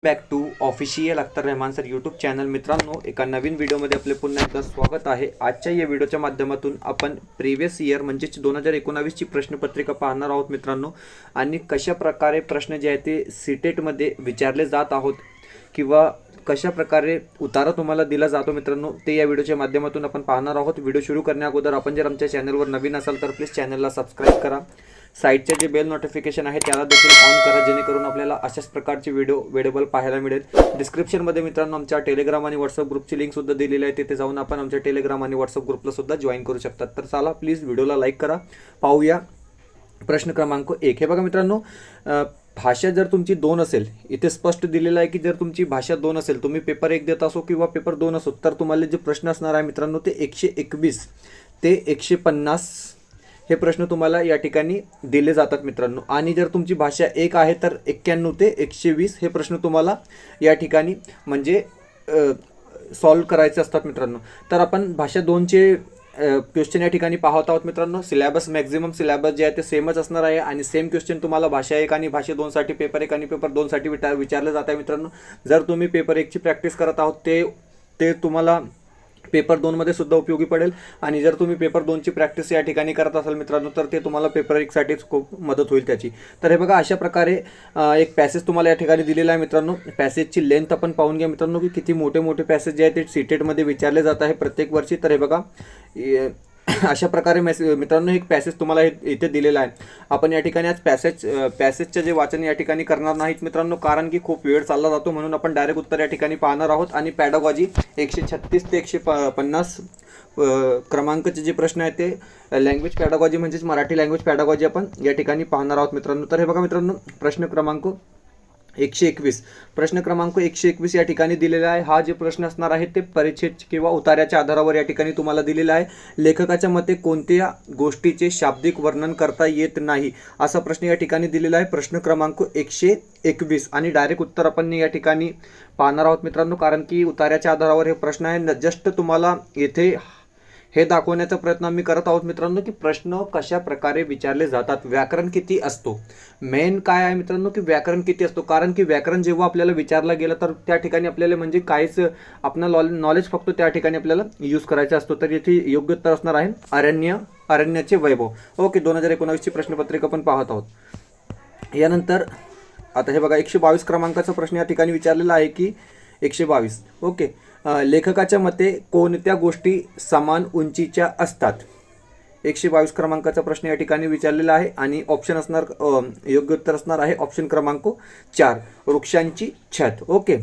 Back to official Akhtar Rahman sir YouTube channel. मित्रांनो, एका नवीन व्हिडिओमध्ये आपले पुन्हा एकदा स्वागत आहे. आजच्या या व्हिडिओच्या माध्यमातून आपण प्रिव्हियस इयर म्हणजेच 2019ची प्रश्नपत्रिका पाहणार आहोत मित्रांनो. आणि कशा प्रकारे प्रश्न जे आहेत ते सीटेटमध्ये विचारले जात आहोत किंवा कशा प्रकारे उतारा तुम्हाला दिला जातो मित्रांनो, ते या व्हिडिओच्या माध्यमातून आपण पाहणार आहोत. व्हिडिओ सुरू करण्या अगोदर आपण जर आमच्या चॅनलवर नवीन असाल तर प्लीज चॅनलला सबस्क्राईब करा. साईडचे जे बेल नोटिफिकेशन आहे त्याला देखील ऑन करा, जेणेकरून आपल्याला अशाच प्रकारचे व्हिडिओ वेळेबल पाहायला मिळेल. डिस्क्रिप्शनमध्ये मित्रांनो आमच्या टेलिग्राम आणि व्हॉट्सअप ग्रुपची लिंक सुद्धा दिलेली आहे. तिथे जाऊन आपण आमच्या टेलिग्राम आणि व्हॉट्सअप ग्रुपला सुद्धा जॉईन करू शकतात. तर चला प्लीज व्हिडिओला लाईक करा. पाहूया प्रश्न क्रमांक 1. हे बघा मित्रांनो, भाषा जर तुमची 2 असेल, इथे स्पष्ट दिलेलं आहे की जर तुमची भाषा 2 असेल, तुम्ही पेपर 1 देत असो किंवा पेपर 2 असो, तर तुम्हाला जे प्रश्न असणार आहे मित्रांनो ते 121 ते 150 हे प्रश्न तुम्हाला या ठिकाणी दिले जातात मित्रांनो. आणि जर तुमची भाषा 1 आहे तर 91 ते 120 हे प्रश्न तुम्हाला या ठिकाणी म्हणजे सॉल्व्ह करायचे असतात मित्रांनो. तर आपण भाषा 2चे क्वेश्चन या ठिकाणी पाहत आहोत मित्रांनो. सिलेबस मॅक्झिमम सिलेबस जे आहे ते सेमच असणार आहे आणि सेम क्वेश्चन तुम्हाला भाषा 1 आणि भाषा 2 साठी पेपर 1 आणि पेपर 2 साठी विचारले जात आहे मित्रांनो. जर तुम्ही पेपर 1 ची प्रॅक्टिस करत आहोत ते तुम्हाला पेपर 2 मध्ये सुद्धा उपयोगी पडेल. आणि जर तुम्ही पेपर 2 ची प्रॅक्टिस या ठिकाणी करत असाल मित्रांनो तर ते तुम्हाला पेपर 1 साठीच खूप मदत होईल त्याची. तर हे बघा, अशा प्रकारे एक पॅसेज तुम्हाला या ठिकाणी दिलेला आहे मित्रांनो. पॅसेजची लेंथ आपण पाहून घ्या मित्रांनो की किती मोठे मोठे पॅसेज जे आहेत ते सीटेटमध्ये विचारले जात आहे प्रत्येक वर्षी. तर हे बघा, अशा प्रकारे मित्रांनो एक पॅसेज तुम्हाला इथे दिलेला आहे. आपण या ठिकाणी आज पॅसेजचे जे वाचन या ठिकाणी करणार नाहीत मित्रांनो, कारण की खूप वेळ चालला जातो, म्हणून आपण डायरेक्ट उत्तर या ठिकाणी पाहणार आहोत. आणि पॅडागॉजी 136 ते 150 क्रमांकाचे जे प्रश्न आहेत ते लँग्वेज पॅडागॉजी म्हणजेच मराठी लँग्वेज पॅडागॉजी आपण या ठिकाणी पाहणार आहोत मित्रांनो. तर हे बघा मित्रांनो, प्रश्न क्रमांक 121 प्रश्न क्रमांक 121 या ठिकाणी दिलेला आहे. हा जे प्रश्न असणार आहे ते परिच्छेद किंवा उतार्याच्या आधारावर या ठिकाणी तुम्हाला दिलेला आहे. लेखकाच्या मते कोणत्या गोष्टीचे शाब्दिक वर्णन करता येत नाही, असा प्रश्न या ठिकाणी दिलेला आहे. प्रश्न क्रमांक 121 आणि डायरेक्ट उत्तर आपण या ठिकाणी पाहणार आहोत मित्रांनो, कारण की उतार्याच्या आधारावर हे प्रश्न आहे. जस्ट तुम्हाला येथे हे दाखवण्याचा प्रयत्न आम्ही करत आहोत मित्रांनो की प्रश्न कशा प्रकारे विचारले जातात, व्याकरण किती असतो. मेन काय आहे मित्रांनो की व्याकरण किती असतो, कारण की व्याकरण जेव्हा आपल्याला विचारला गेलं तर त्या ठिकाणी आपल्याला म्हणजे काहीच आपलं नॉलेज फक्त त्या ठिकाणी आपल्याला यूज करायचा असतो. तर येथे योग्य उत्तर असणार आहे अरण्याचे वैभव. ओके, 2019ची प्रश्नपत्रिका आपण पाहत आहोत. यानंतर आता हे बघा, 122 क्रमांकाचा प्रश्न या ठिकाणी विचारलेला आहे की 122. ओके, लेखकाच्या मते कोणत्या गोष्टी समान उंचीच्या असतात. 122 क्रमांकाचा प्रश्न या ठिकाणी विचारलेला आहे आणि ऑप्शन असणार योग्य उत्तर असणार आहे ऑप्शन क्रमांक 4, वृक्षांची छत. ओके,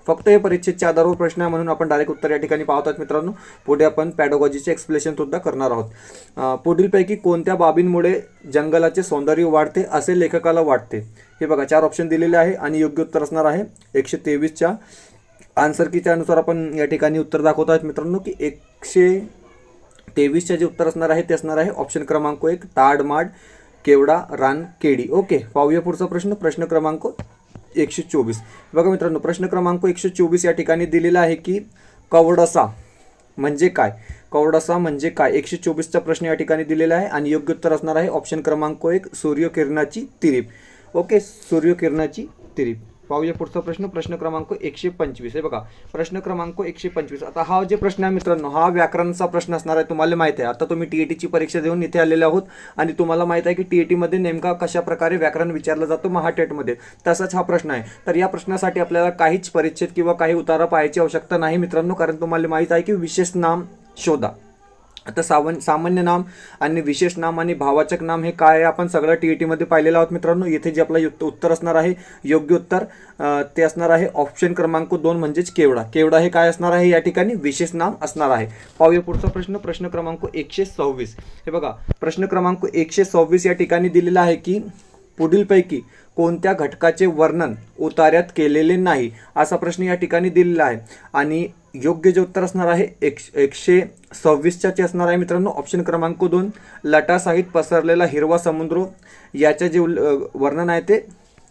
फक्त हे परीक्षेच्या आधारावर प्रश्न आहे म्हणून आपण डायरेक्ट उत्तर या ठिकाणी पाहतात मित्रांनो. पुढे आपण पॅडागॉजीचे एक्सप्लेनेशन सुद्धा करणार आहोत. पुढीलपैकी कोणत्या बाबींमुळे जंगलाचे सौंदर्य वाढते असे लेखकाला वाटते. हे बघा, 4 ऑप्शन दिलेले आहे आणि योग्य उत्तर असणार आहे 123च्या आन्सर कीच्या अनुसार आपण या ठिकाणी उत्तर दाखवत आहोत मित्रांनो की 123चे जे उत्तर असणार आहे ते असणार आहे ऑप्शन क्रमांक 1, ताड माड केवडा रान केडी. ओके, पाहूया पुढचा प्रश्न. प्रश्न क्रमांक 124. बघा मित्रांनो, प्रश्न क्रमांक 124 या ठिकाणी दिलेला आहे की कवडसा म्हणजे काय. कवडसा म्हणजे काय, 124चा प्रश्न या ठिकाणी दिलेला आहे आणि योग्य उत्तर असणार आहे ऑप्शन क्रमांक 1, सूर्यकिरणाची तिरीप. ओके, सूर्यकिरणाची तिरीप. पाहूया पुढचा प्रश्न. प्रश्न क्रमांक 125. हे बघा, प्रश्न क्रमांक 125. आता हा जे प्रश्न आहे मित्रांनो हा व्याकरणचा प्रश्न असणार आहे. तुम्हाला माहित आहे, आता तुम्ही टीएटीची परीक्षा देऊन इथे आलेले आहोत आणि तुम्हाला माहित आहे की टीएटीमध्ये नेमका कशा प्रकारे व्याकरण विचारलं जातं महाटेटमध्ये. तसाच हा प्रश्न आहे. तर या प्रश्नासाठी आपल्याला काहीच परिच्छेद किंवा काही उतारा पाहायची आवश्यकता नाही मित्रांनो, कारण तुम्हाला माहित आहे की विशेष नाम शोधा. आता सामान्य नाम आणि विशेष नाम आणि भावाचक नाम हे काय आहे आपण सगळं टीएटीमध्ये पाहिलेलं आहोत मित्रांनो. येथे जे आपलं उत्तर असणार आहे योग्य उत्तर ते असणार आहे ऑप्शन क्रमांक 2 म्हणजेच केवडा. केवडा हे काय असणार आहे या ठिकाणी विशेष नाम असणार आहे. पाहूया पुढचा प्रश्न. प्रश्न क्रमांक 126. हे बघा, प्रश्न क्रमांक 126 या ठिकाणी दिलेला आहे की पुढीलपैकी कोणत्या घटकाचे वर्णन उतार्यात केलेले नाही, असा प्रश्न या ठिकाणी दिलेला आहे. आणि योग्य जे उत्तर असणार आहे 126चे असणार आहे मित्रांनो ऑप्शन क्रमांक 2, लटासहित पसरलेला हिरवा समुद्र याचे जे वर्णन आहे ते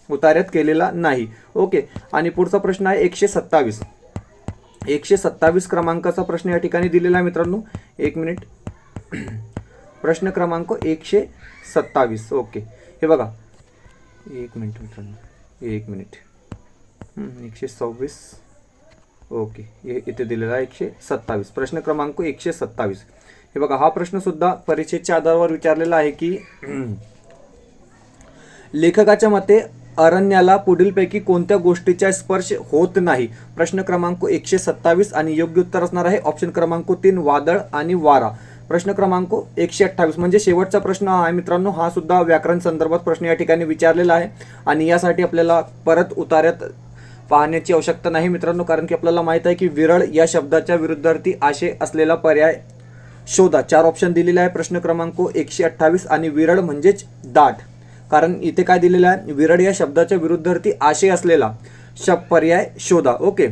उतार्यात केलेला नाही. ओके, आणि पुढचा प्रश्न आहे 127. 127 क्रमांकाचा प्रश्न या ठिकाणी दिलेला आहे मित्रांनो. 1 मिनिट. प्रश्न क्रमांक 127. ओके, हे बघा, 1 मिनिट मित्रांनो, 1 मिनिट. 126. ओके, हे इथे दिलेला आहे 127. प्रश्न क्रमांक 127. हे बघा, हा प्रश्न सुद्धा परीक्षेच्या आधारावर विचारलेला आहे की लेखकाच्या मते अरण्याला पुढीलपैकी कोणत्या गोष्टीचा स्पर्श होत नाही. प्रश्न क्रमांक 127 आणि योग्य उत्तर असणार आहे ऑप्शन क्रमांक 3 वादळ आणि वारा. प्रश्न क्रमांक 128 म्हणजे शेवटचा प्रश्न आहे मित्रांनो. हा सुद्धा व्याकरण संदर्भात प्रश्न या ठिकाणी विचारलेला आहे आणि यासाठी आपल्याला परत उतार्यात पाहण्याची आवश्यकता नाही मित्रांनो, कारण की आपल्याला माहित आहे की विरळ या शब्दाच्या विरुद्धार्थी आशय असलेला पर्याय शोधा. 4 ऑप्शन दिलेले आहे प्रश्न क्रमांक 128 आणि विरळ म्हणजेच दाट, कारण इथे काय दिलेलं आहे, विरळ या शब्दाच्या विरुद्धार्थी आशय असलेला पर्याय शोधा. ओके,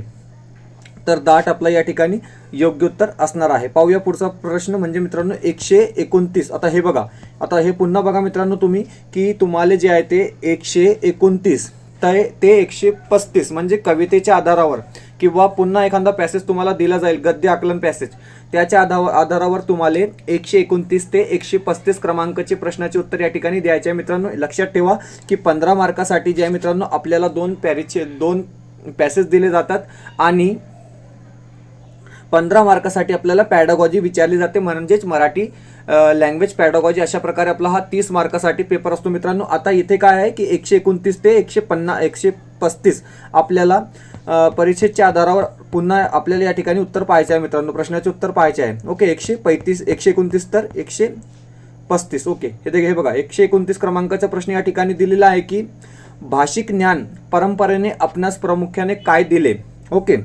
तर दाट आपला या ठिकाणी योग्य उत्तर असणार आहे. पाहूया पुढचा प्रश्न म्हणजे मित्रांनो 129. आता हे बघा, आता हे पुन्हा बघा मित्रांनो तुम्ही की तुम्हाला जे आहे ते 129 ते 135 म्हणजे कवितेच्या आधारावर किंवा पुन्हा एखादा पॅसेज तुम्हाला दिला जाईल, गद्य आकलन पॅसेज, त्याच्या आधारावर तुम्हाला 129 ते 135 क्रमांकाचे प्रश्नाचे उत्तर या ठिकाणी द्यायचे आहे मित्रांनो. लक्षात ठेवा की 15 मार्कासाठी जे आहे मित्रांनो आपल्याला 2 पॅसेज दिले जातात आणि 15 मार्कासाठी आपल्याला पॅडागॉजी विचारली जाते, म्हणजेच मराठी लँग्वेज पॅडागॉजी. अशा प्रकारे आपला हा 30 मार्कासाठी पेपर असतो मित्रांनो. आता इथे काय आहे की 129 ते 135 आपल्याला परीक्षेच्या आधारावर पुन्हा आपल्याला या ठिकाणी उत्तर पाहायचे आहे मित्रांनो, प्रश्नाचे उत्तर पाहायचे आहे. ओके, 129 तर 135. ओके, हे बघा 129 क्रमांकाचा प्रश्न या ठिकाणी दिलेला आहे की भाषिक ज्ञान परंपरेने आपणास प्रामुख्याने काय दिले. ओके,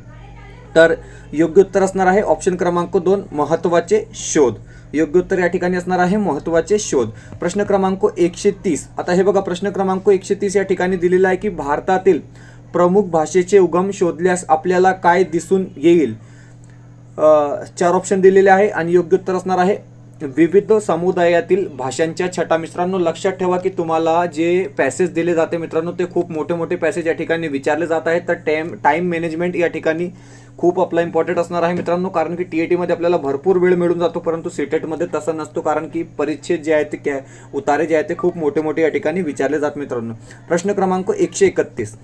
तर योग्य उत्तर असणार आहे ऑप्शन क्रमांक 2 महत्त्वाचे शोध. योग्य उत्तर या ठिकाणी असणार आहे महत्त्वाचे शोध. प्रश्न क्रमांक 130. आता हे बघा, प्रश्न क्रमांक 130 या ठिकाणी दिलेला आहे की भारतातील प्रमुख भाषेचे उगम शोधल्यास आपल्याला काय दिसून येईल. 4 ऑप्शन दिलेले आहे आणि योग्य उत्तर असणार आहे विविध समुदायातील भाषांच्या छटा. मित्रांनो लक्षात ठेवा की तुम्हाला जे पॅसेज दिले जाते मित्रांनो ते खूप मोठे मोठे पॅसेज या ठिकाणी विचारले जात आहेत. तर टाइम मॅनेजमेंट या ठिकाणी खूप आपला इम्पॉर्टंट असणार आहे मित्रांनो, कारण की TAT मध्ये आपल्याला भरपूर वेळ मिळून जातो, परंतु CTET मध्ये तसा नसतो, कारण की परीक्षेत जे आहे ते उतारे जे आहे ते खूप मोठे मोठे या ठिकाणी विचारले जात मित्रांनो. प्रश्न क्रमांक 131.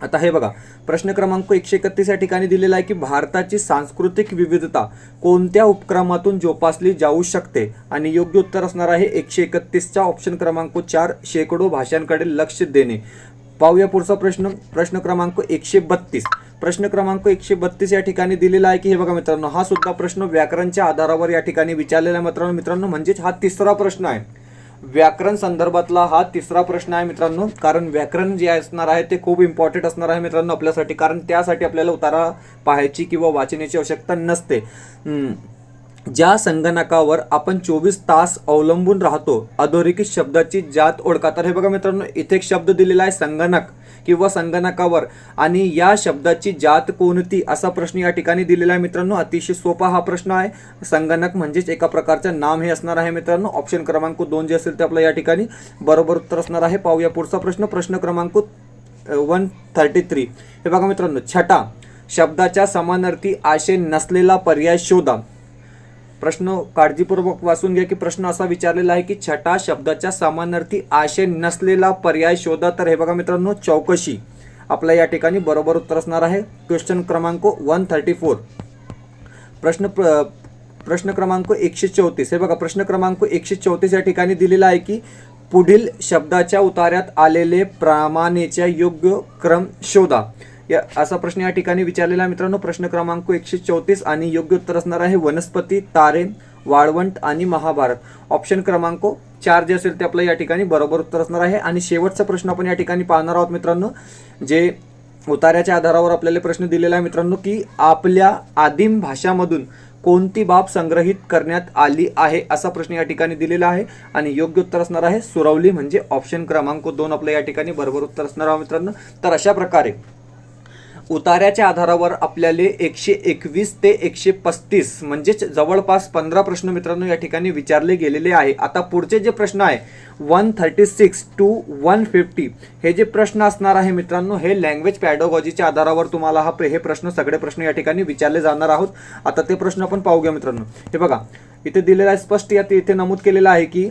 आता हे बघा, प्रश्न क्रमांक 131 या ठिकाणी दिलेला आहे की भारताची सांस्कृतिक विविधता कोणत्या उपक्रमातून जोपासली जाऊ शकते आणि योग्य उत्तर असणार आहे 131चा ऑप्शन क्रमांक 4 शेकडो भाषांकडे लक्ष देणे. पाहूया पुढचा प्रश्न. प्रश्न क्रमांक 132. प्रश्न क्रमांक 132 या ठिकाणी दिलेला आहे की हे बघा मित्रांनो, हा सुद्धा प्रश्न व्याकरणच्या आधारावर या ठिकाणी विचारलेला आहे मित्रांनो, म्हणजेच हा 3रा प्रश्न आहे. व्याकरण संदर्भातला हा 3रा प्रश्न आहे मित्रांनो, कारण व्याकरण जे असणार आहे ते खूप इम्पॉर्टंट असणार आहे मित्रांनो आपल्यासाठी, कारण त्यासाठी आपल्याला उतारा पाहायची किंवा वाचण्याची आवश्यकता नसते. ज्या संगणकावर आपण 24 तास अवलंबून राहतो अधोरेखित शब्दाची जात ओळखा. तर हे बघा मित्रांनो, इथे एक शब्द दिलेला आहे संगणक किंवा संगणकावर, आणि या शब्दाची जात कोणती असा प्रश्न या ठिकाणी दिलेला आहे मित्रांनो. अतिशय सोपा हा प्रश्न आहे. संगणक म्हणजेच एका प्रकारचं नाम हे असणार आहे मित्रांनो. ऑप्शन क्रमांक 2 जे असेल ते आपलं या ठिकाणी बरोबर उत्तर असणार आहे. पाहूया पुढचा प्रश्न. प्रश्न क्रमांक 133. हे बघा मित्रांनो, छटा शब्दाच्या समानार्थी आशय नसलेला पर्याय शोधा. प्रश्न काळजीपूर्वक वाचून घ्या की प्रश्न असा विचारलेला आहे की छटा शब्दाच्या समानार्थी आशय नसलेला पर्याय शोधा. तर हे बघा मित्रांनो, चौकशी आपल्या या ठिकाणी बरोबर उत्तर असणार आहे. क्वेश्चन क्रमांक 134. प्रश्न क्रमांक 134. हे बघा, प्रश्न क्रमांक 134 या ठिकाणी दिलेला आहे की पुढील शब्दाच्या उतार्यात आलेले प्रमाणेच्या योग्य क्रम शोधा. असा प्रश्न या ठिकाणी विचारलेला आहे मित्रांनो. प्रश्न क्रमांक 134 आणि योग्य उत्तर असणार आहे वनस्पती, तारे, वाळवंट आणि महाभारत. ऑप्शन क्रमांक 4 जे असेल ते आपलं या ठिकाणी बरोबर उत्तर असणार आहे. आणि शेवटचा प्रश्न आपण या ठिकाणी पाहणार आहोत मित्रांनो, जे उतार्याच्या आधारावर आपल्याला प्रश्न दिलेला आहे मित्रांनो की आपल्या आदिम भाषामधून कोणती बाब संग्रहित करण्यात आली आहे असा प्रश्न या ठिकाणी दिलेला आहे. आणि योग्य उत्तर असणार आहे सुरवली, म्हणजे ऑप्शन क्रमांक 2 आपलं या ठिकाणी बरोबर उत्तर असणार आहे मित्रांनो. तर अशा प्रकारे उतार्याच्या आधारावर आपल्याला 121 ते 135 म्हणजेच जवळपास 15 प्रश्न मित्रांनो या ठिकाणी विचारले गेलेले आहे. आता पुढचे जे प्रश्न आहे 136 to 150 हे जे प्रश्न असणार आहे मित्रांनो, हे लँग्वेज पॅडागॉजीच्या आधारावर तुम्हाला हे प्रश्न सगळे प्रश्न या ठिकाणी विचारले जाणार आहोत. आता ते प्रश्न आपण पाहूया मित्रांनो. हे बघा, इथे दिलेला आहे स्पष्ट, इथे नमूद केलेलं आहे की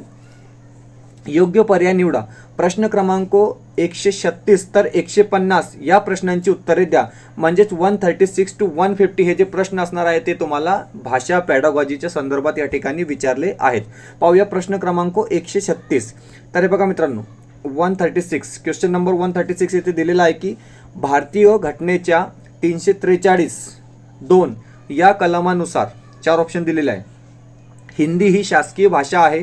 योग्य पर्याय निवडा. प्रश्न क्रमांक 136 तर 150 या प्रश्नांची उत्तरे द्या. म्हणजेच 136 to 150 हे जे प्रश्न असणार आहे ते तुम्हाला भाषा पॅडागॉजीच्या संदर्भात या ठिकाणी विचारले आहेत. पाहूया प्रश्न क्रमांक 136. तर हे बघा मित्रांनो, 136 क्वेश्चन नंबर 136 येथे दिलेला आहे की भारतीय घटनेच्या 343(2) या कलमानुसार 4 ऑप्शन दिलेले आहे. हिंदी ही शासकीय भाषा आहे,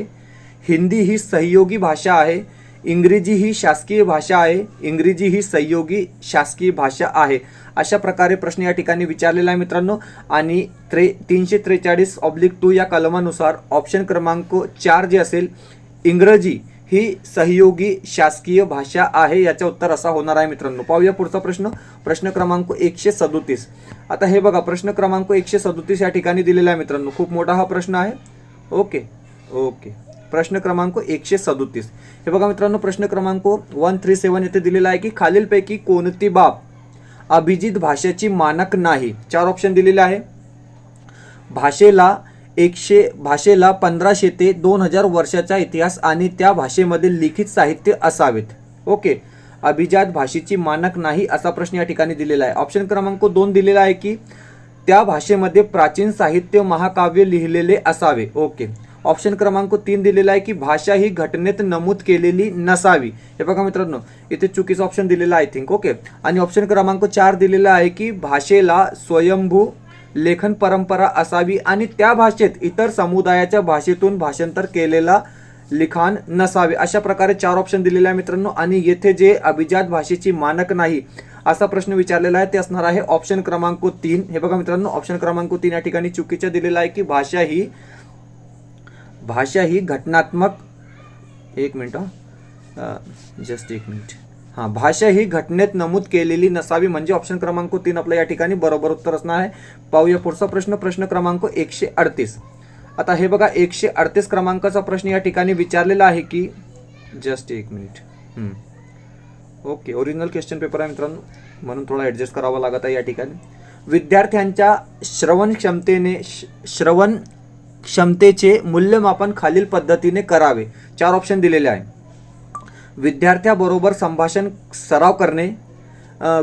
हिंदी ही सहयोगी भाषा आहे, इंग्रजी ही शासकीय भाषा आहे, इंग्रजी ही सहयोगी शासकीय भाषा आहे. अशा प्रकारे प्रश्न या ठिकाणी विचारलेला आहे मित्रांनो. आणि 343/2 या कलमानुसार ऑप्शन क्रमांक 4 जे असेल, इंग्रजी ही सहयोगी शासकीय भाषा आहे, याचं उत्तर असा होणार आहे मित्रांनो. पाहूया पुढचा प्रश्न, प्रश्न क्रमांक 137. आता हे बघा, प्रश्न क्रमांक 137 या ठिकाणी दिलेला आहे मित्रांनो. खूप मोठा हा प्रश्न आहे. ओके. प्रश्न क्रमांक 137 हे बघा मित्रांनो, प्रश्न क्रमांक 137 येथे दिलेला आहे की खालीलपैकी कोणती बाब अभिजित भाषेची मानक नाही. 4 ऑप्शन दिलेले आहे. भाषेला 1500 ते 2000 वर्षाचा इतिहास आणि त्या भाषेमध्ये लिखित साहित्य असावेत. ओके. अभिजात भाषेची मानक नाही असा प्रश्न या ठिकाणी दिलेला आहे. ऑप्शन क्रमांक 2 दिलेला आहे की त्या भाषेमध्ये प्राचीन साहित्य महाकाव्य लिहिलेले असावे. ओके. ऑप्शन क्रमांक 3 दिलेला आहे की भाषा ही घटनेत नमूद केलेली नसावी. हे बघा मित्रांनो, इथे चुकीचा ऑप्शन दिलेला आय थिंक. ओके. आणि ऑप्शन क्रमांक 4 दिलेला आहे की भाषेला स्वयंभू लेखन परंपरा असावी आणि त्या भाषेत इतर समुदायाच्या भाषेतून भाषांतर केलेला लिखाण नसावे. अशा प्रकारे 4 ऑप्शन दिलेले आहे मित्रांनो. आणि येथे जे अभिजात भाषेची मानक नाही असा प्रश्न विचारलेला आहे ते असणार आहे ऑप्शन क्रमांक 3. हे बघा मित्रांनो, ऑप्शन क्रमांक 3 या ठिकाणी चुकीचा दिलेला आहे की भाषा ही घटनात्मक, एक मिनिट, जस्ट एक मिनिट, भाषा ही घटनेत नमूद केलेली नसावी. म्हणजे ऑप्शन क्रमांक 3 आपलं या ठिकाणी बरोबर उत्तर असणार आहे. पाहूया पुढचा प्रश्न, प्रश्न क्रमांक 138. आता हे बघा, 138 क्रमांकाचा प्रश्न या ठिकाणी विचारलेला आहे की, जस्ट एक minute, okay, original question paper आहे मित्रांनो, म्हणून थोडा ॲडजस्ट करावा लागत आहे या ठिकाणी. विद्यार्थ्यांच्या श्रवण क्षमतेचे मूल्यमापन खालील पद्धतीने करावे. 4 ऑप्शन दिलेले आहे. विद्यार्थ्याबरोबर संभाषण सराव करणे,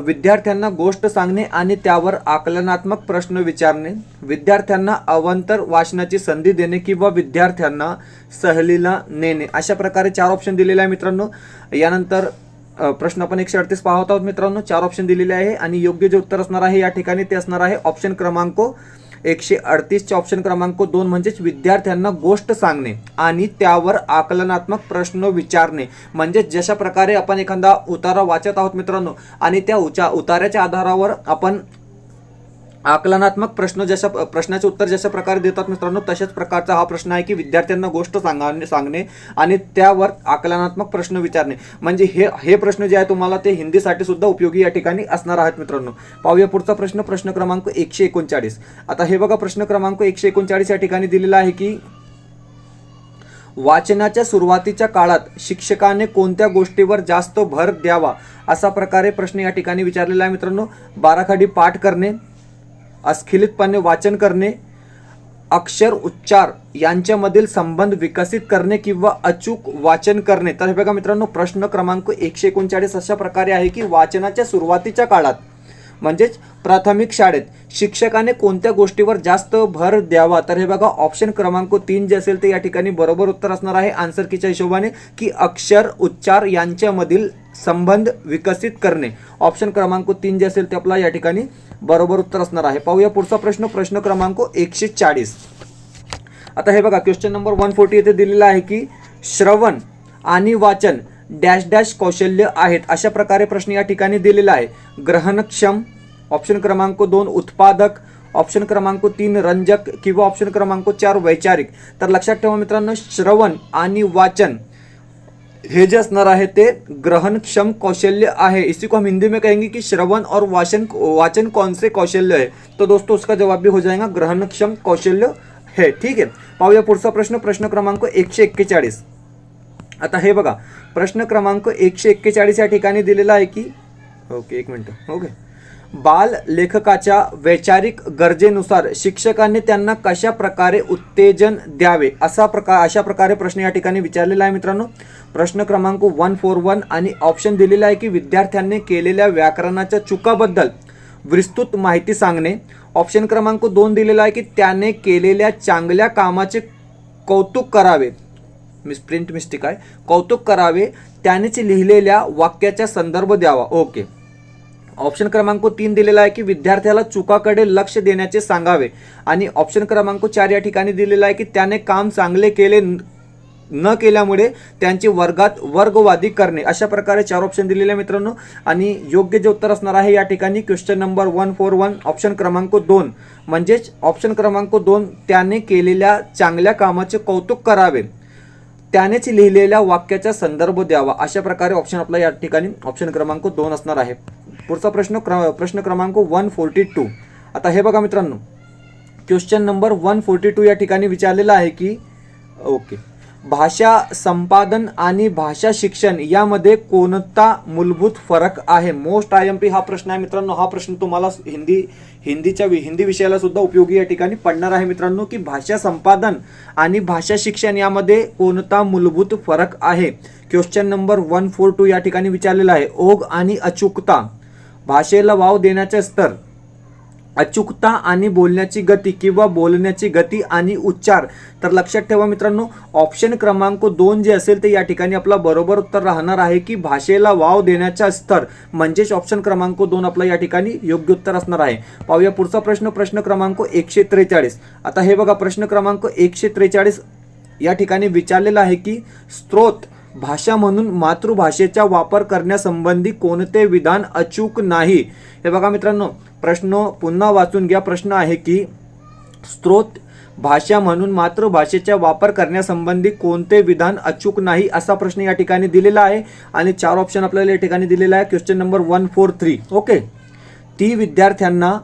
विद्यार्थ्यांना गोष्ट सांगणे आणि त्यावर आकलनात्मक प्रश्न विचारणे, विद्यार्थ्यांना अवांतर वाचनाची संधी देणे किंवा विद्यार्थ्यांना सहलीला नेणे. अशा प्रकारे 4 ऑप्शन दिलेले आहे मित्रांनो. यानंतर प्रश्न आपण 138 पाहत आहोत मित्रांनो. 4 ऑप्शन दिलेले आहे आणि योग्य जे उत्तर असणार आहे या ठिकाणी ते असणार आहे ऑप्शन क्रमांक 138 ऑप्शन क्रमांक 2 म्हणजेच विद्यार्थ्यांना गोष्ट सांगणे आणि त्यावर आकलनात्मक प्रश्न विचारणे. म्हणजे जशा प्रकारे आपण एखादा उतारा वाचत आहोत मित्रांनो आणि त्या उताऱ्याच्या आधारावर आपण आकलनात्मक प्रश्नाचे उत्तर जशा प्रकारे देतात मित्रांनो, तशाच प्रकारचा हा प्रश्न आहे की विद्यार्थ्यांना गोष्ट सांगणे आणि त्यावर आकलनात्मक प्रश्न विचारणे. म्हणजे हे प्रश्न जे आहे तुम्हाला ते हिंदीसाठी सुद्धा उपयोगी या ठिकाणी असणार आहेत मित्रांनो. पाहूया पुढचा प्रश्न, प्रश्न क्रमांक 139. आता हे बघा, प्रश्न क्रमांक 139 या ठिकाणी दिलेला आहे की वाचनाच्या सुरुवातीच्या काळात शिक्षकाने कोणत्या गोष्टीवर जास्त भर द्यावा. असा प्रकारे प्रश्न या ठिकाणी विचारलेला आहे मित्रांनो. बाराखडी पाठ करणे, अस्खलितपणे वाचन करणे, अक्षर उच्चार यांच्यामधील संबंध विकसित करणे किंवा अचूक वाचन करणे. तर हे बघा मित्रांनो, प्रश्न क्रमांक 139 अशा प्रकारे आहे की वाचनाच्या सुरुवातीच्या काळात म्हणजेच प्राथमिक शाळेत शिक्षकाने कोणत्या गोष्टीवर जास्त भर द्यावा. तर हे बघा, ऑप्शन क्रमांक 3 जे असेल ते या ठिकाणी बरोबर उत्तर असणार आहे आन्सर कीच्या हिशोबाने की अक्षर उच्चार यांच्यामधील संबंध विकसित करणे. ऑप्शन क्रमांक 3 जे असेल ते आपला या ठिकाणी बरोबर उत्तर असणार आहे. पाहूया पुढचा प्रश्न, प्रश्न क्रमांक 140. आता हे बघा, क्वेश्चन नंबर 140 येथे दिलेला आहे की श्रवण आणि वाचन डॅश डॅश कौशल्य आहेत. अशा प्रकारे प्रश्न या ठिकाणी दिलेला आहे. ग्रहणक्षम, ऑप्शन क्रमांक 2 उत्पादक, ऑप्शन क्रमांक 3 रंजक किंवा ऑप्शन क्रमांक 4 वैचारिक. तर लक्षात ठेवा मित्रांनो, श्रवण आणि वाचन हे जे असणार आहे ते ग्रहणक्षम कौशल्य आहे. इसी को हम हिंदी में कहेंगे कि श्रवण और वाचन कौन से कौशल्य है. तो दोस्तों उसका जवाब भी हो जाएगा ग्रहणक्षम कौशल्य है. ठीक है. पाहूया पुढचा प्रश्न, प्रश्न क्रमांक 141. आता हे बघा, प्रश्न क्रमांक 141 या ठिकाणी दिलेला आहे की, ओके, एक मिनिट, ओके, बाल लेखकाच्या वैचारिक गरजेनुसार शिक्षकांनी त्यांना कशा प्रकारे उत्तेजन द्यावे अशा प्रकारे प्रश्न या ठिकाणी विचारलेला आहे मित्रांनो। प्रश्न क्रमांक 141 आणि ऑप्शन दिलेला आहे की विद्यार्थ्यांनी केलेल्या व्याकरणाच्या चुकाबद्दल विस्तृत माहिती सांगणे। ऑप्शन क्रमांक 2 दिलेला आहे की त्याने केलेल्या चांगल्या कामाचे कौतुक करावे, प्रिंट मिस्टेक आहे, कौतुक करावे, त्यानेच लिहिलेल्या वाक्याचा संदर्भ द्यावा। ओके। ऑप्शन क्रमांक 3 दिलेला आहे की विद्यार्थ्याला चुकाकडे लक्ष देण्याचे सांगावे आणि ऑप्शन क्रमांक 4 या ठिकाणी दिलेला आहे की त्याने काम चांगले केले न केल्यामुळे त्यांचे वर्गात वर्गवादी करणे। अशा प्रकारे 4 ऑप्शन दिलेले आहे मित्रांनो आणि योग्य जे उत्तर असणार आहे या ठिकाणी क्वेश्चन नंबर 141 ऑप्शन क्रमांक 2 म्हणजेच ऑप्शन क्रमांक 2 त्याने केलेल्या चांगल्या कामाचे कौतुक करावे, त्यानेच लिहिलेल्या वाक्याचा संदर्भ द्यावा। अशा प्रकारे ऑप्शन आपला या ठिकाणी ऑप्शन क्रमांक 2 असणार आहे। पुढचा प्रश्न क्रमांक 142। आता हे बघा मित्रांनो, क्वेश्चन नंबर 142 या ठिकाणी विचारलेला आहे की ओके, भाषा संपादन आणि भाषा शिक्षण यामध्ये कोणता मूलभूत फरक आहे? मोस्ट IMP हा प्रश्न आहे मित्रांनो। हा प्रश्न तुम्हाला हिंदी विषयाला सुद्धा उपयोगी या ठिकाणी पडणार आहे मित्रांनो की भाषा संपादन आणि भाषा शिक्षण यामध्ये कोणता मूलभूत फरक आहे। क्वेश्चन नंबर 142 या ठिकाणी विचारलेला आहे। ओघ आणि अचूकता, भाषेला वाव देण्याचे स्तर, अचूकता आणि बोलण्याची गती किंवा बोलण्याची गती आणि उच्चार। तर लक्षात ठेवा मित्रांनो, ऑप्शन क्रमांक 2 जे असेल ते या ठिकाणी आपला बरोबर उत्तर राहणार आहे की भाषेला वाव देण्याचा स्तर, म्हणजेच ऑप्शन क्रमांक 2 आपला या ठिकाणी योग्य उत्तर असणार आहे। पाहूया पुढचा प्रश्न क्रमांक 143। आता हे बघा, प्रश्न क्रमांक 143 या ठिकाणी विचारलेला आहे की स्त्रोत भाषा म्हणून मातृभाषेचा वापर करण्यासंबंधी कोणते विधान अचूक नाही? हे बघा मित्रांनो, प्रश्न पुन्हा वाचून घ्या। प्रश्न आहे की स्त्रोत भाषा म्हणून मातृभाषेचा वापर करण्यासंबंधी कोणते विधान अचूक नाही असा प्रश्न या ठिकाणी दिलेला आहे आणि 4 ऑप्शन आपल्याला या ठिकाणी दिलेला आहे। Question number 143। ओके, ती विद्यार्थ्यांना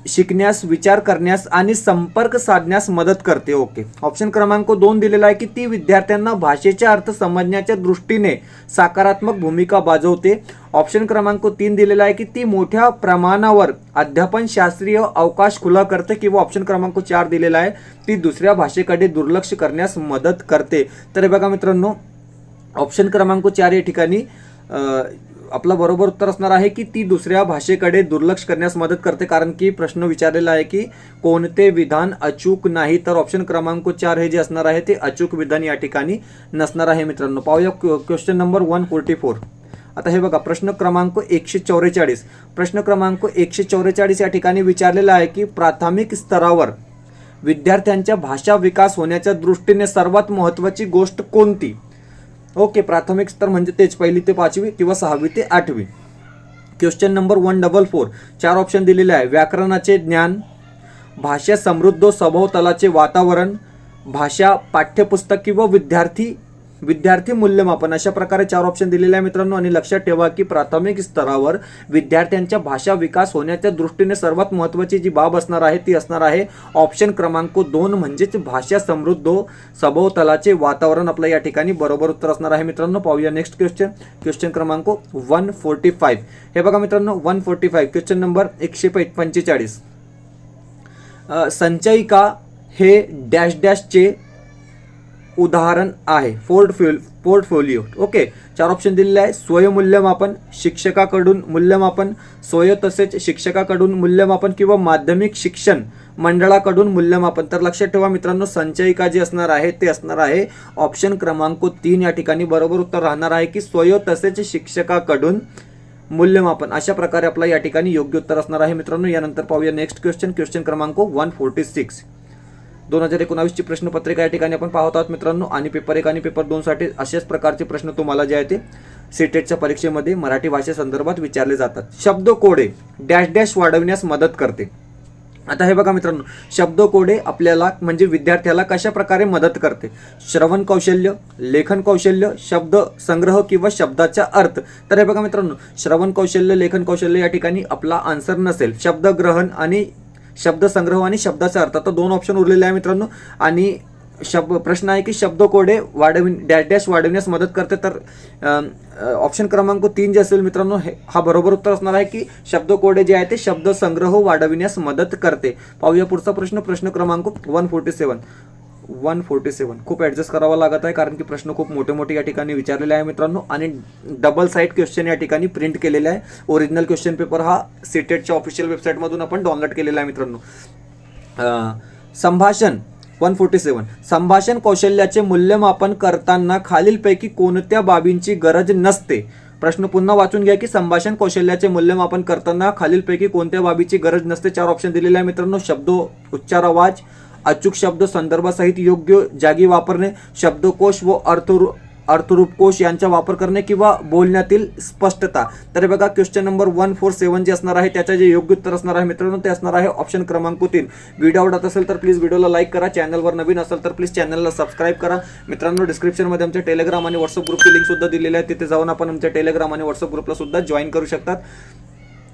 शिकण्यास, विचार करण्यास आणि संपर्क साधण्यास मदत करते। ओके। ऑप्शन क्रमांक 2 दिलेला आहे की ती विद्यार्थ्यांना भाषेचा अर्थ समजण्याच्या दृष्टीने सकारात्मक भूमिका बजावते। ऑप्शन क्रमांक 3 दिलेला आहे की ती मोठ्या प्रमाणावर अध्यापन शास्त्रीय अवकाश खुला करते किंवा ऑप्शन क्रमांक 4 दिलेला आहे ती दुसऱ्या भाषेकडे दुर्लक्ष करण्यास मदत करते। तर बघा मित्रांनो, ऑप्शन क्रमांक 4 या ठिकाणी आपला बरोबर उत्तर असणार आहे की ती दुसऱ्या भाषेकडे दुर्लक्ष करण्यास मदत करते, कारण की प्रश्न विचारलेला आहे की कोणते विधान अचूक नाही। तर ऑप्शन क्रमांक 4 हे जे असणार आहे ते अचूक विधान या ठिकाणी नसणार आहे मित्रांनो। पाहूया क्वेश्चन नंबर 144। आता हे बघा, प्रश्न क्रमांक 144। प्रश्न क्रमांक 144 या ठिकाणी विचारलेला आहे की प्राथमिक स्तरावर विद्यार्थ्यांच्या भाषा विकास होण्याच्या दृष्टीने सर्वात महत्त्वाची गोष्ट कोणती? ओके, प्राथमिक स्तर म्हणजे तेच 1ली ते 5वी किंवा 6वी ते 8वी। क्वेश्चन नंबर 144, 4 ऑप्शन दिलेले आहे। व्याकरणाचे ज्ञान, भाषा समृद्ध सभोवतालाचे वातावरण, भाषा पाठ्यपुस्तक किंवा विद्यार्थी मूल्यमापन। अशा प्रकारे 4 ऑप्शन दिलेले आहे मित्रांनो आणि लक्षात ठेवा की प्राथमिक स्तरावर विद्यार्थ्यांच्या भाषा विकास होण्याच्या दृष्टीने सर्वात महत्त्वाची जी बाब असणार आहे ती असणार आहे ऑप्शन क्रमांक 2 म्हणजेच भाषा समृद्ध सभोवतालाचे वातावरण। आपलं या ठिकाणी बरोबर उत्तर असणार आहे मित्रांनो। पाहूया नेक्स्ट क्वेश्चन क्रमांक 145। हे बघा मित्रांनो, 145 क्वेश्चन नंबर 145। संचयिका हे डॅश डॅशचे उदाहरण आहे। पोर्टफोलिओ। ओके, 4 ऑप्शन दिलेले आहे। स्वयंमूल्यमापन, शिक्षकाकडून मूल्यमापन, स्वयं तसेच शिक्षकाकडून मूल्यमापन किंवा माध्यमिक शिक्षण मंडळाकडून मूल्यमापन। तर लक्षात ठेवा मित्रांनो, संचयिका जे असणार आहे ते असणार आहे ऑप्शन क्रमांक 3 या ठिकाणी बरोबर उत्तर राहणार आहे की स्वयं तसेच शिक्षकाकडून मूल्यमापन। अशा प्रकारे आपला या ठिकाणी योग्य उत्तर असणार आहे मित्रांनो। यानंतर पाहूया नेक्स्ट क्वेश्चन क्रमांक 146। 2019 ची प्रश्नपत्रिका या ठिकाणी आपण पाहत आहोत मित्रांनो आणि पेपर 1 आणि पेपर 2 साठी अशाच प्रकारचे प्रश्न तुम्हाला जे आहे ते सीटेटच्या परीक्षेमध्ये मराठी भाषेसंदर्भात विचारले जातात। शब्दकोडे डॅश डॅश वाढवण्यास मदत करते। आता हे बघा मित्रांनो, शब्दकोडे आपल्याला म्हणजे विद्यार्थ्याला कशा प्रकारे मदत करते? श्रवण कौशल्य, लेखन कौशल्य, शब्द संग्रह किंवा शब्दाचा अर्थ। तर हे बघा मित्रांनो, श्रवण कौशल्य, लेखन कौशल्य या ठिकाणी आपला आन्सर नसेल। शब्द ग्रहण आणि शब्द संग्रह आणि शब्दाचा अर्थ, आता 2 ऑप्शन उरलेले आहे मित्रांनो आणि प्रश्न आहे की शब्दकोडे डॅश डॅश वाढविण्यास मदत करते, तर ऑप्शन क्रमांक 3 जे असेल मित्रांनो हा बरोबर उत्तर असणार आहे की शब्दकोडे जे आहे ते शब्द संग्रह वाढविण्यास मदत करते. पाहूया पुढचा प्रश्न, प्रश्न क्रमांक 147. खूप ऍडजस्ट करावा लागत आहे कारण की प्रश्न खूप मोठे मोठे या ठिकाणी विचारलेले आहे मित्रांनो, आणि डबल साईड क्वेश्चन या ठिकाणी प्रिंट केलेला आहे. ओरिजिनल क्वेश्चन पेपर हा सीटेटच्या ऑफिशियल वेबसाईटमधून आपण डाउनलोड केलेला आहे मित्रांनो. संभाषण 147. संभाषण कौशल्याचे मूल्यमापन करताना खालीलपैकी कोणत्या बाबींची गरज नसते? प्रश्न पुन्हा वाचून घ्या की संभाषण कौशल्याचे मूल्यमापन करताना खालीलपैकी कोणत्या बाबीची गरज नसते. 4 ऑप्शन दिलेले आहे मित्रांनो. शब्द, उच्चार, आवाज, अचूक शब्द संदर्भासहित योग्य जागी वापरणे, शब्दकोश व अर्थरूपकोश यांचा वापर करणे किंवा बोलण्यातील स्पष्टता. तर बघा क्वेश्चन नंबर 147 जे असणार आहे त्याचे जे योग्य उत्तर असणार आहे मित्रांनो ते असणार आहे ऑप्शन क्रमांक 3. व्हिडिओ आवडत असेल तर प्लीज व्हिडिओला लाईक करा. चॅनलवर नवीन असेल तर प्लीज चॅनलला सबस्क्राईब करा. मित्रांनो डिस्क्रिप्शनमध्ये आमच्या टेलिग्राम आणि व्हॉट्सअप ग्रुपची लिंक सुद्धा दिलेली आहे, तिथे जाऊन आपण आमच्या टेलिग्राम आणि व्हॉट्सअप ग्रुपला सुद्धा जॉईन करू शकतात.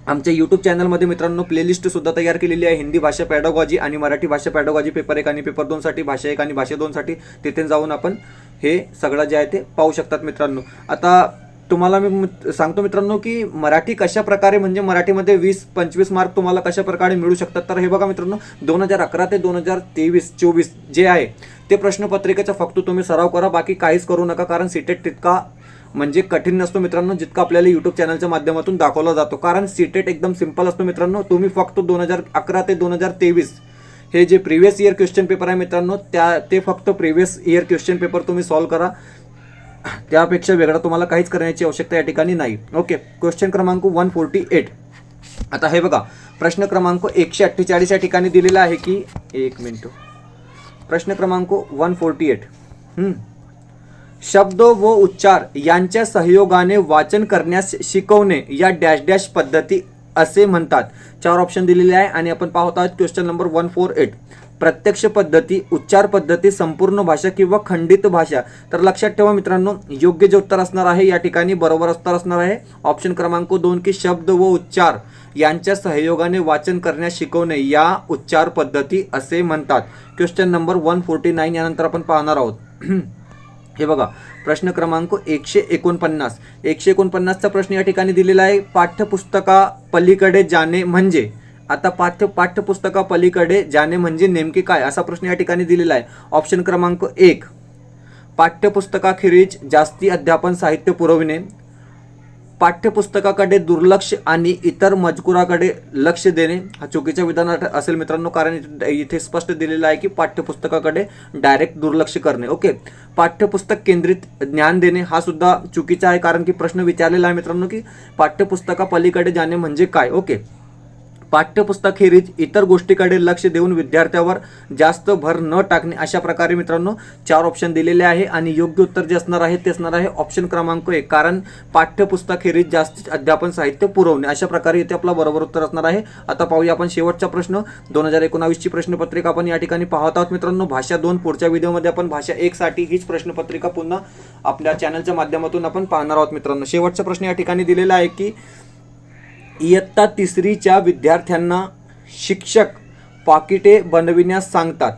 आमच्या यूट्यूब चॅनलमध्ये मित्रांनो प्लेलिस्ट सुद्धा तयार केलेली आहे, हिंदी भाषा पॅडोगॉजी आणि मराठी भाषा पॅडोगॉजी पेपर 1 आणि पेपर 2 साठी, भाषा 1 आणि भाषा 2 साठी. तिथे जाऊन आपण हे सगळं जे आहे ते पाहू शकतात मित्रांनो. आता तुम्हाला मी सांगतो मित्रांनो की मराठी कशा प्रकारे, म्हणजे मराठीमध्ये 20-25 मार्क तुम्हाला कशा प्रकारे मिळू शकतात. तर हे बघा मित्रांनो 2011 ते 2023-24 जे आहे ते प्रश्नपत्रिकेचा फक्त तुम्ही सराव करा, बाकी काहीच करू नका, कारण सीटेट तितका म्हणजे कठीण नसतो मित्रांनो जितका आपल्याला यूट्यूब चॅनलच्या माध्यमातून दाखवला जातो. कारण सीटेट एकदम सिंपल असतो मित्रांनो. तुम्ही फक्त 2011 ते 2023 हे जे प्रिव्हियस इयर क्वेश्चन पेपर आहे मित्रांनो ते फक्त प्रिव्हियस इयर क्वेश्चन पेपर तुम्ही सॉल्व्ह करा, त्यापेक्षा वेगळा तुम्हाला काहीच करण्याची आवश्यकता या ठिकाणी नाही. ओके, क्वेश्चन क्रमांक 148. आता हे बघा प्रश्न क्रमांक 148 या ठिकाणी दिलेला आहे की, एक मिनिट, प्रश्न क्रमांक 148. शब्द व उच्चार यांच्या सहयोगाने वाचन करण्यास शिकवणे या डॅश डॅश पद्धती असे म्हणतात. 4 ऑप्शन दिलेले आहे आणि आपण पाहत आहोत क्वेश्चन नंबर 148. प्रत्यक्ष पद्धती, उच्चार पद्धती, संपूर्ण भाषा किंवा खंडित भाषा. तर लक्षात ठेवा मित्रांनो योग्य जे उत्तर असणार आहे या ठिकाणी बरोबर उत्तर असणार आहे ऑप्शन क्रमांक 2 की शब्द व उच्चार यांच्या सहयोगाने वाचन करण्यास शिकवणे या उच्चार पद्धती असे म्हणतात. क्वेश्चन नंबर 149 यानंतर आपण पाहणार आहोत. हे बघा प्रश्न क्रमांक 149. 149चा प्रश्न या ठिकाणी दिलेला आहे. पाठ्यपुस्तका पलीकडे जाणे म्हणजे. आता पाठ्यपुस्तका पलीकडे जाणे म्हणजे नेमके काय, असा प्रश्न या ठिकाणी दिलेला आहे. ऑप्शन क्रमांक 1 पाठ्यपुस्तकाखेरीज जास्ती अध्यापन साहित्य पुरविणे, पाठ्यपुस्तकाकडे दुर्लक्ष आणि इतर मजकुराकडे लक्ष देणे. हा चुकीच्या विधानात असेल मित्रांनो, कारण इथे स्पष्ट दिलेलं आहे की पाठ्यपुस्तकाकडे डायरेक्ट दुर्लक्ष करणे. ओके, पाठ्यपुस्तक केंद्रित ज्ञान देणे हा सुद्धा चुकीचा आहे, कारण की प्रश्न विचारलेला आहे मित्रांनो की पाठ्यपुस्तका पलीकडे जाणे म्हणजे काय. ओके, पाठ्यपुस्तकाखेरीज इतर गोष्टीकडे लक्ष देऊन विद्यार्थ्यावर जास्त भर न टाकणे. अशा प्रकारे मित्रांनो 4 ऑप्शन दिलेले आहे आणि योग्य उत्तर जे असणार आहे ते असणार आहे ऑप्शन क्रमांक 1, कारण पाठ्यपुस्तकाखेरीज जास्त अध्यापन साहित्य पुरवणे. अशा प्रकारे इथे आपला बरोबर उत्तर असणार आहे. आता पाहूया आपण शेवटचा प्रश्न. 2019 ची प्रश्नपत्रिका आपण या ठिकाणी पाहत आहोत मित्रांनो. भाषा 2 पुढच्या व्हिडिओमध्ये आपण भाषा 1 साठी हीच प्रश्नपत्रिका पुन्हा आपल्या चॅनलच्या माध्यमातून आपण पाहणार आहोत मित्रांनो. शेवटचा प्रश्न या ठिकाणी दिलेला आहे की इयत्ता 3च्या विद्यार्थ्यांना शिक्षक पाकिटे बनविण्यास सांगतात,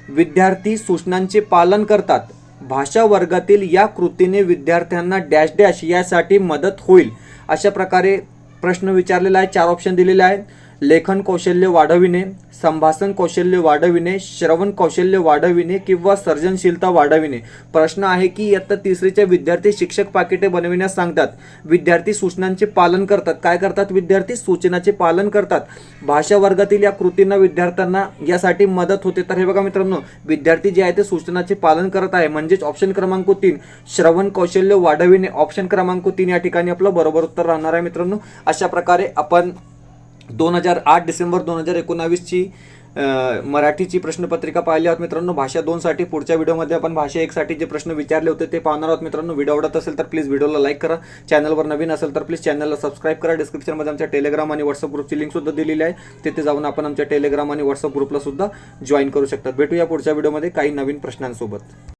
विद्यार्थी सूचनांचे पालन करतात, भाषा वर्गातील या कृतीने विद्यार्थ्यांना डॅश डॅश यासाठी मदत होईल. अशा प्रकारे प्रश्न विचारलेला आहे. 4 ऑप्शन दिलेले आहेत. लेखन कौशल्य वाढविणे, संभाषण कौशल्य वाढविणे, श्रवण कौशल्य वाढविणे किंवा सर्जनशीलता वाढविणे. प्रश्न आहे की इयत्ता 3चे विद्यार्थी शिक्षक पाकिटे बनविण्यास सांगतात, विद्यार्थी सूचनांचे पालन करतात. काय करतात विद्यार्थी? सूचनाचे पालन करतात. भाषा वर्गातील या कृतींना विद्यार्थ्यांना यासाठी मदत होते. तर हे बघा मित्रांनो विद्यार्थी जे आहे ते सूचनाचे पालन करत आहे, म्हणजेच ऑप्शन क्रमांक 3 श्रवण कौशल्य वाढविणे. ऑप्शन क्रमांक 3 या ठिकाणी आपलं बरोबर उत्तर राहणार आहे मित्रांनो. अशा प्रकारे आपण 8 डिसेंबर 2019 ची मराठीची प्रश्नपत्रिका पाहिली आहोत मित्रांनो. भाषा 2 साठी पुढच्या व्हिडिओमध्ये आपण भाषा 1 साठी जे प्रश्न विचारले होते ते पाहणार आहोत मित्रांनो. व्हिडिओ आवडत असेल तर प्लीज व्हिडिओला लाईक करा. चॅनलवर नवीन असेल तर प्लीज चॅनलला सबस्क्राईब करा. डिस्क्रिप्शनमध्ये आमच्या टेलिग्राम आणि व्हॉट्सअप ग्रुपची लिंक सुद्धा दिलेली आहे, तिथे जाऊन आपण आमच्या टेलिग्राम आणि व्हॉट्सअप ग्रुपला सुद्धा जॉईन करू शकतात. भेटूया पुढच्या व्हिडिओमध्ये काही नवीन प्रश्नांसोबत.